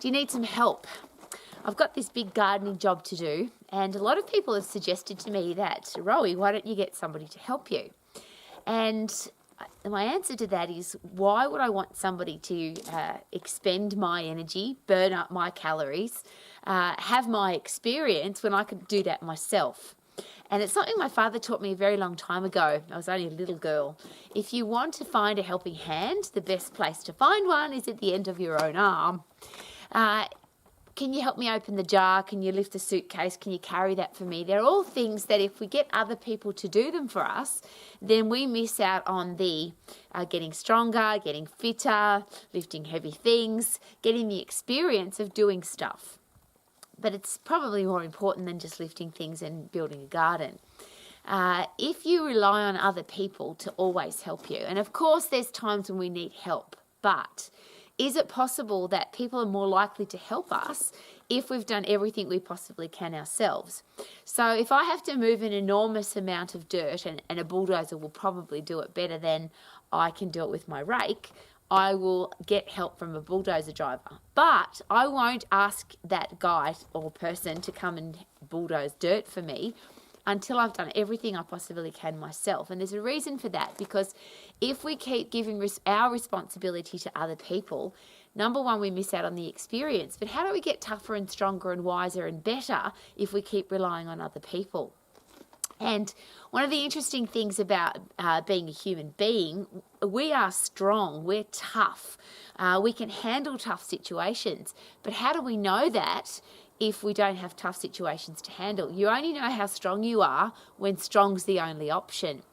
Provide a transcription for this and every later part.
Do you need some help? I've got this big gardening job to do, and a lot of people have suggested to me that, Rowie, why don't you get somebody to help you? And my answer to that is, why would I want somebody to expend my energy, burn up my calories, have my experience when I could do that myself? And it's something my father taught me a very long time ago. I was only a little girl. If you want to find a helping hand, the best place to find one is at the end of your own arm. Can you help me open the jar? Can you lift the suitcase? Can you carry that for me? They're all things that if we get other people to do them for us, then we miss out on the getting stronger, getting fitter, lifting heavy things, getting the experience of doing stuff. But it's probably more important than just lifting things and building a garden. If you rely on other people to always help you, and of course there's times when we need help, but is it possible that people are more likely to help us if we've done everything we possibly can ourselves? So if I have to move an enormous amount of dirt, and a bulldozer will probably do it better than I can do it with my rake, I will get help from a bulldozer driver. But I won't ask that guy or person to come and bulldoze dirt for me until I've done everything I possibly can myself. And there's a reason for that, because if we keep giving our responsibility to other people, number one, we miss out on the experience. But how do we get tougher and stronger and wiser and better if we keep relying on other people? And one of the interesting things about being a human being, we are strong, we're tough, we can handle tough situations. But how do we know that if we don't have tough situations to handle? You only know how strong you are when strong's the only option.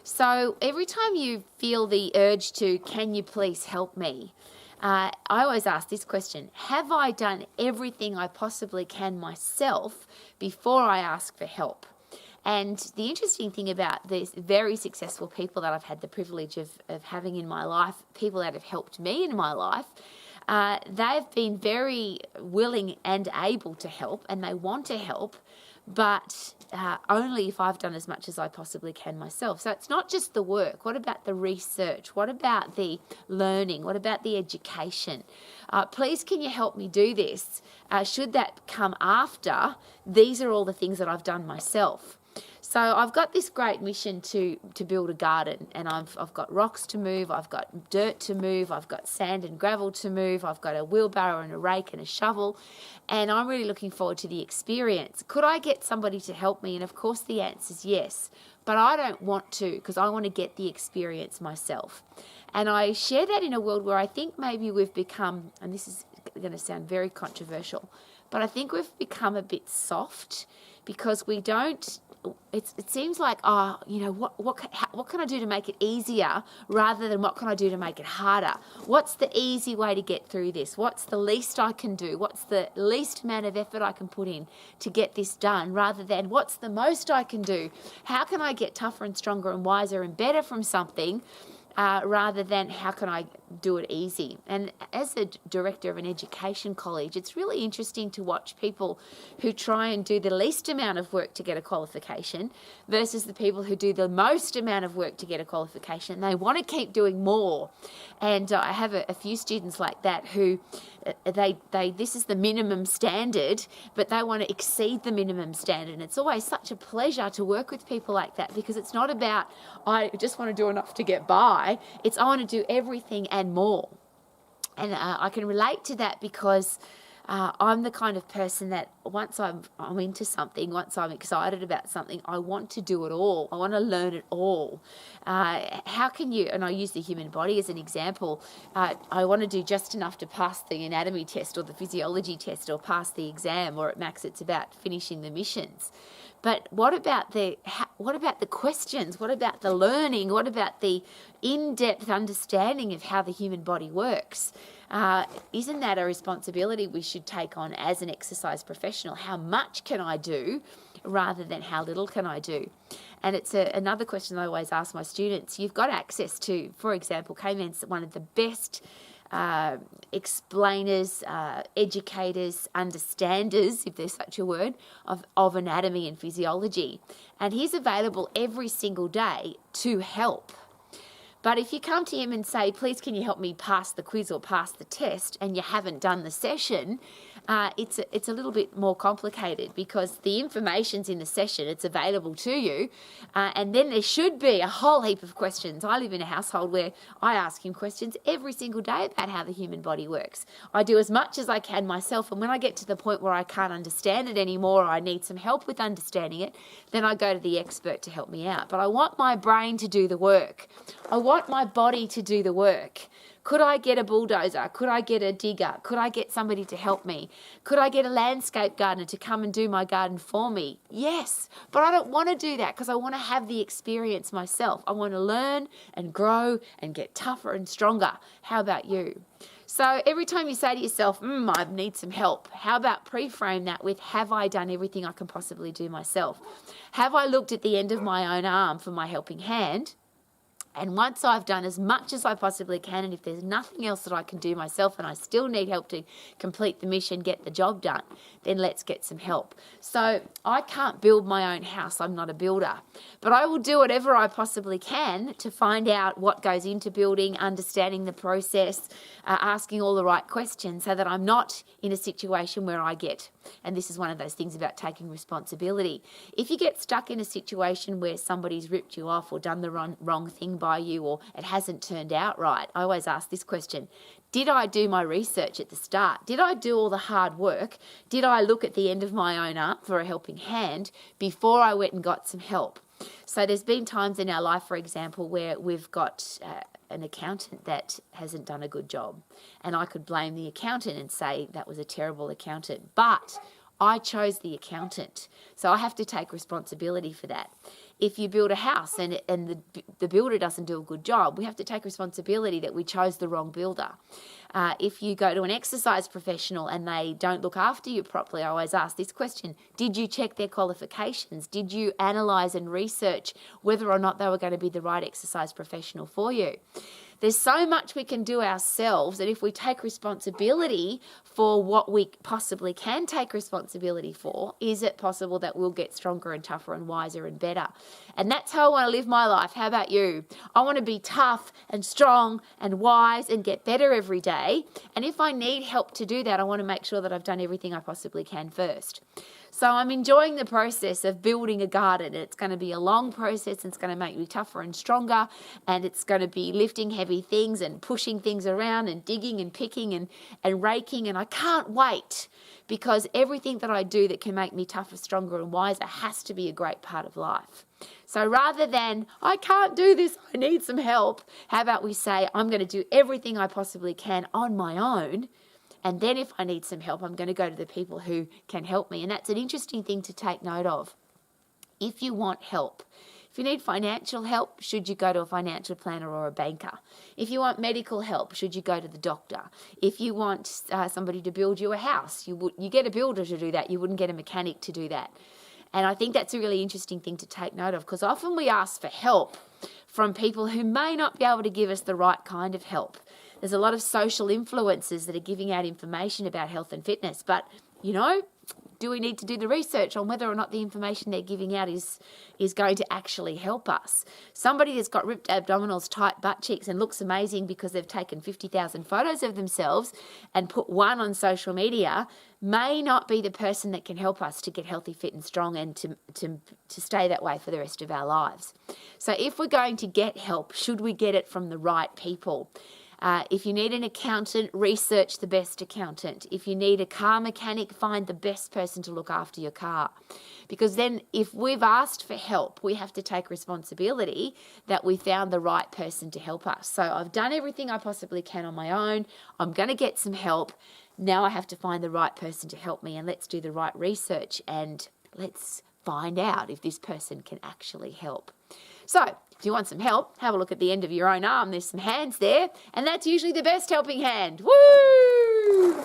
So every time you feel the urge to, can you please help me? I always ask this question: have I done everything I possibly can myself before I ask for help? And the interesting thing about these very successful people that I've had the privilege of having in my life, people that have helped me in my life, they've been very willing and able to help, and they want to help, but only if I've done as much as I possibly can myself. So it's not just the work. What about the research? What about the learning? What about the education? Please, can you help me do this? Should that come after? These are all the things that I've done myself. So I've got this great mission to build a garden, and I've got rocks to move, I've got dirt to move, I've got sand and gravel to move, I've got a wheelbarrow and a rake and a shovel, and I'm really looking forward to the experience. Could I get somebody to help me? And of course the answer is yes, but I don't want to, because I want to get the experience myself. And I share that in a world where I think maybe we've become, and this is going to sound very controversial, but I think we've become a bit soft, because we don't. It seems like, what can I do to make it easier, rather than what can I do to make it harder? What's the easy way to get through this? What's the least I can do? What's the least amount of effort I can put in to get this done, rather than what's the most I can do? How can I get tougher and stronger and wiser and better from something, rather than how can I do it easy? And as a director of an education college, it's really interesting to watch people who try and do the least amount of work to get a qualification versus the people who do the most amount of work to get a qualification. They want to keep doing more. And I have a few students like that who this is the minimum standard, but they want to exceed the minimum standard. And it's always such a pleasure to work with people like that, because it's not about, I just want to do enough to get by. It's, I want to do everything and more. And I can relate to that, because I'm the kind of person that once I'm into something, once I'm excited about something, I want to do it all. I want to learn it all. How can you, and I use the human body as an example, I want to do just enough to pass the anatomy test or the physiology test or pass the exam, or at max it's about finishing the missions. But what about the questions? What about the learning? What about the in-depth understanding of how the human body works? Isn't that a responsibility we should take on as an exercise professional? How much can I do rather than how little can I do? And it's another question I always ask my students. You've got access to, for example, K-Man's one of the best explainers, educators, understanders, if there's such a word, of anatomy and physiology. And he's available every single day to help. But if you come to him and say, please can you help me pass the quiz or pass the test, and you haven't done the session, it's a little bit more complicated, because the information's in the session, it's available to you, and then there should be a whole heap of questions. I live in a household where I ask him questions every single day about how the human body works. I do as much as I can myself, and when I get to the point where I can't understand it anymore, or I need some help with understanding it, then I go to the expert to help me out. But I want my brain to do the work. I want my body to do the work. Could I get a bulldozer? Could I get a digger? Could I get somebody to help me? Could I get a landscape gardener to come and do my garden for me? Yes, but I don't want to do that, because I want to have the experience myself. I want to learn and grow and get tougher and stronger. How about you? So every time you say to yourself, I need some help, how about pre-frame that with, have I done everything I can possibly do myself? Have I looked at the end of my own arm for my helping hand? And once I've done as much as I possibly can, and if there's nothing else that I can do myself and I still need help to complete the mission, get the job done, then let's get some help. So I can't build my own house. I'm not a builder. But I will do whatever I possibly can to find out what goes into building, understanding the process, asking all the right questions, so that I'm not in a situation where I get, and this is one of those things about taking responsibility. If you get stuck in a situation where somebody's ripped you off or done the wrong thing by you, or it hasn't turned out right, I always ask this question: did I do my research at the start? Did I do all the hard work? Did I look at the end of my own arm for a helping hand before I went and got some help? So there's been times in our life, for example, where we've got an accountant that hasn't done a good job, and I could blame the accountant and say that was a terrible accountant, but I chose the accountant, so I have to take responsibility for that. If you build a house and the builder doesn't do a good job, we have to take responsibility that we chose the wrong builder. If you go to an exercise professional and they don't look after you properly, I always ask this question: did you check their qualifications? Did you analyse and research whether or not they were going to be the right exercise professional for you? There's so much we can do ourselves that if we take responsibility for what we possibly can take responsibility for, is it possible that we'll get stronger and tougher and wiser and better? And that's how I want to live my life. How about you? I want to be tough and strong and wise and get better every day. And if I need help to do that, I want to make sure that I've done everything I possibly can first. So I'm enjoying the process of building a garden. It's going to be a long process, and it's going to make me tougher and stronger, and it's going to be lifting heavy things and pushing things around and digging and picking and raking, and I can't wait, because everything that I do that can make me tougher, stronger and wiser has to be a great part of life. So rather than, I can't do this, I need some help, how about we say, I'm going to do everything I possibly can on my own, and then if I need some help, I'm going to go to the people who can help me. And that's an interesting thing to take note of. If you want help, if you need financial help, should you go to a financial planner or a banker? If you want medical help, should you go to the doctor? If you want somebody to build you a house, you get a builder to do that. You wouldn't get a mechanic to do that. And I think that's a really interesting thing to take note of, because often we ask for help from people who may not be able to give us the right kind of help. There's a lot of social influencers that are giving out information about health and fitness, but, do we need to do the research on whether or not the information they're giving out is going to actually help us? Somebody that's got ripped abdominals, tight butt cheeks, and looks amazing because they've taken 50,000 photos of themselves and put one on social media may not be the person that can help us to get healthy, fit and strong and to stay that way for the rest of our lives. So if we're going to get help, should we get it from the right people? If you need an accountant, research the best accountant. If you need a car mechanic, find the best person to look after your car. Because then if we've asked for help, we have to take responsibility that we found the right person to help us. So I've done everything I possibly can on my own. I'm going to get some help. Now I have to find the right person to help me, and let's do the right research and let's find out if this person can actually help. So if you want some help, have a look at the end of your own arm. There's some hands there, and that's usually the best helping hand. Woo!